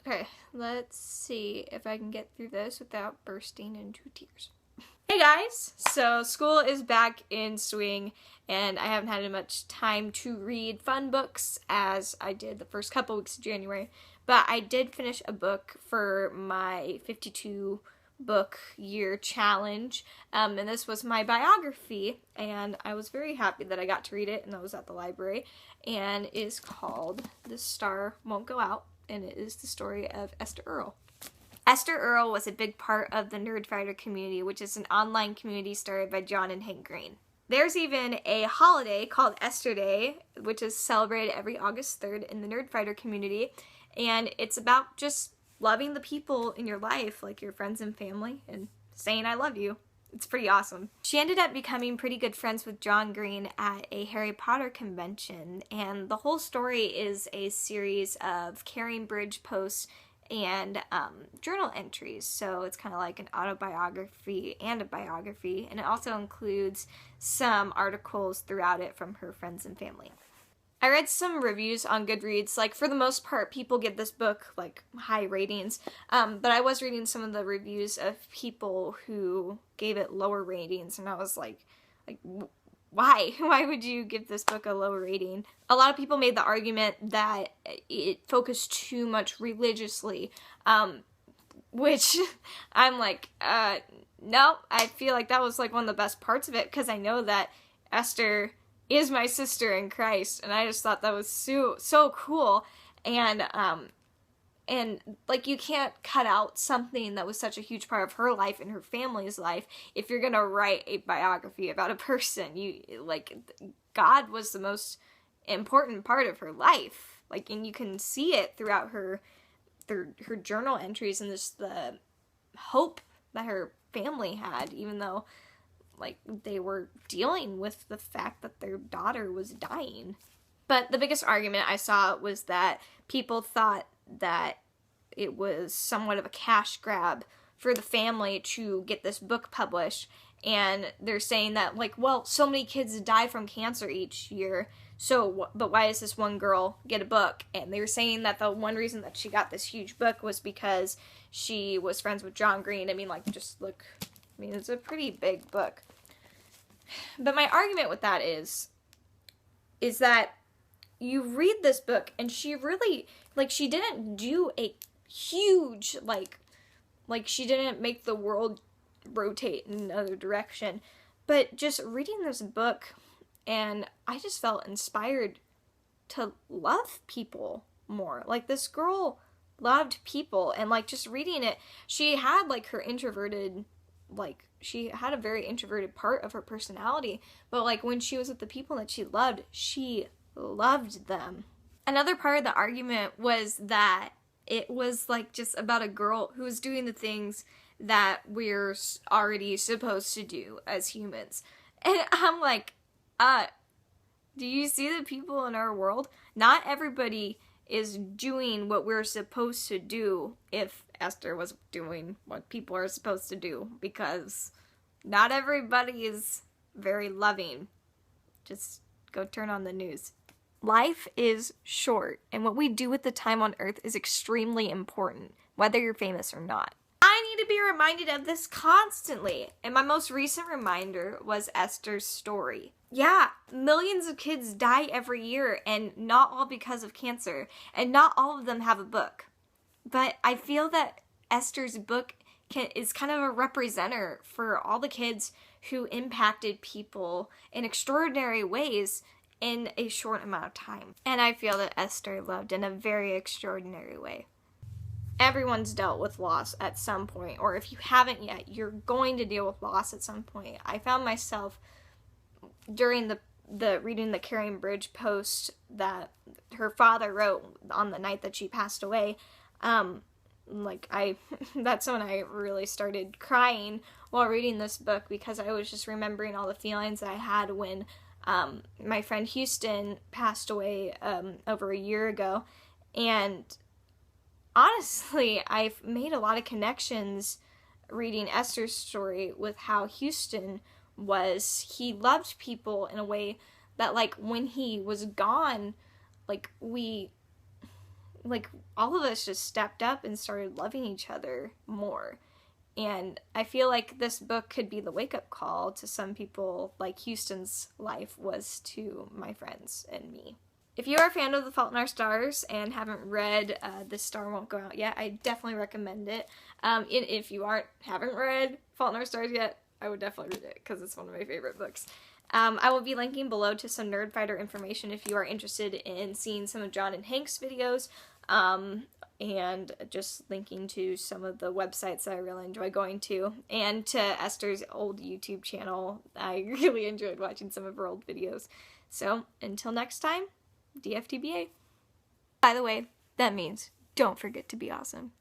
Okay, let's see if I can get through this without bursting into tears. Hey guys! So school is back in swing, and I haven't had much time to read fun books as I did the first couple weeks of January, but I did finish a book for my 52 book year challenge, and this was my biography, and I was very happy that I got to read it, and I was at the library, and it is called The Star Won't Go Out, and it is the story of Esther Earl. Esther Earl was a big part of the Nerdfighter community, which is an online community started by John and Hank Green. There's even a holiday called Esther Day, which is celebrated every August 3rd in the Nerdfighter community, and it's about just loving the people in your life, like your friends and family, and saying I love you. It's pretty awesome. She ended up becoming pretty good friends with John Green at a Harry Potter convention, and the whole story is a series of carrying bridge posts and journal entries, so it's kind of like an autobiography and a biography, and it also includes some articles throughout it from her friends and family. I read some reviews on Goodreads. Like, for the most part, people give this book, like, high ratings, but I was reading some of the reviews of people who gave it lower ratings, and I was like, why? Why would you give this book a low rating? A lot of people made the argument that it focused too much religiously, which I'm like, no, I feel like that was like one of the best parts of it, because I know that Esther is my sister in Christ, and I just thought that was so cool, and like, you can't cut out something that was such a huge part of her life and her family's life if you're gonna write a biography about a person. God was the most important part of her life, like, and you can see it throughout her journal entries, and just the hope that her family had, even though, like, they were dealing with the fact that their daughter was dying. But the biggest argument I saw was that people thought that it was somewhat of a cash grab for the family to get this book published, and they're saying that, like, well, so many kids die from cancer each year, but why does this one girl get a book? And they were saying that the one reason that she got this huge book was because she was friends with John Green. I mean, like, just look, I mean, it's a pretty big book. But my argument with that is that you read this book, and she really, like, she didn't do a huge, like she didn't make the world rotate in another direction, but just reading this book, and I just felt inspired to love people more. Like, this girl loved people, and, like, just reading it, she had, like, her introverted, like, she had a very introverted part of her personality, but, like, when she was with the people that she loved them. Another part of the argument was that it was, like, just about a girl who was doing the things that we're already supposed to do as humans. And I'm like, do you see the people in our world? Not everybody is doing what we're supposed to do if Esther was doing what people are supposed to do, because not everybody is very loving. Just go turn on the news. Life is short, and what we do with the time on Earth is extremely important, whether you're famous or not. I need to be reminded of this constantly, and my most recent reminder was Esther's story. Yeah, millions of kids die every year, and not all because of cancer, and not all of them have a book. But I feel that Esther's book is kind of a representer for all the kids who impacted people in extraordinary ways in a short amount of time. And I feel that Esther loved in a very extraordinary way. Everyone's dealt with loss at some point, or if you haven't yet, you're going to deal with loss at some point. I found myself during the reading the Carrying Bridge post that her father wrote on the night that she passed away, that's when I really started crying while reading this book, because I was just remembering all the feelings that I had when my friend Houston passed away over a year ago, and honestly, I've made a lot of connections reading Esther's story with how Houston was. He loved people in a way that, like, when he was gone, like, we like, all of us just stepped up and started loving each other more. And I feel like this book could be the wake-up call to some people, like Houston's life was to my friends and me. If you are a fan of The Fault in Our Stars and haven't read This Star Won't Go Out Yet, I definitely recommend it. If you haven't read Fault in Our Stars yet, I would definitely read it because it's one of my favorite books. I will be linking below to some Nerdfighter information if you are interested in seeing some of John and Hank's videos, and just linking to some of the websites that I really enjoy going to, and to Esther's old YouTube channel. I really enjoyed watching some of her old videos. So, until next time, DFTBA. By the way, that means don't forget to be awesome.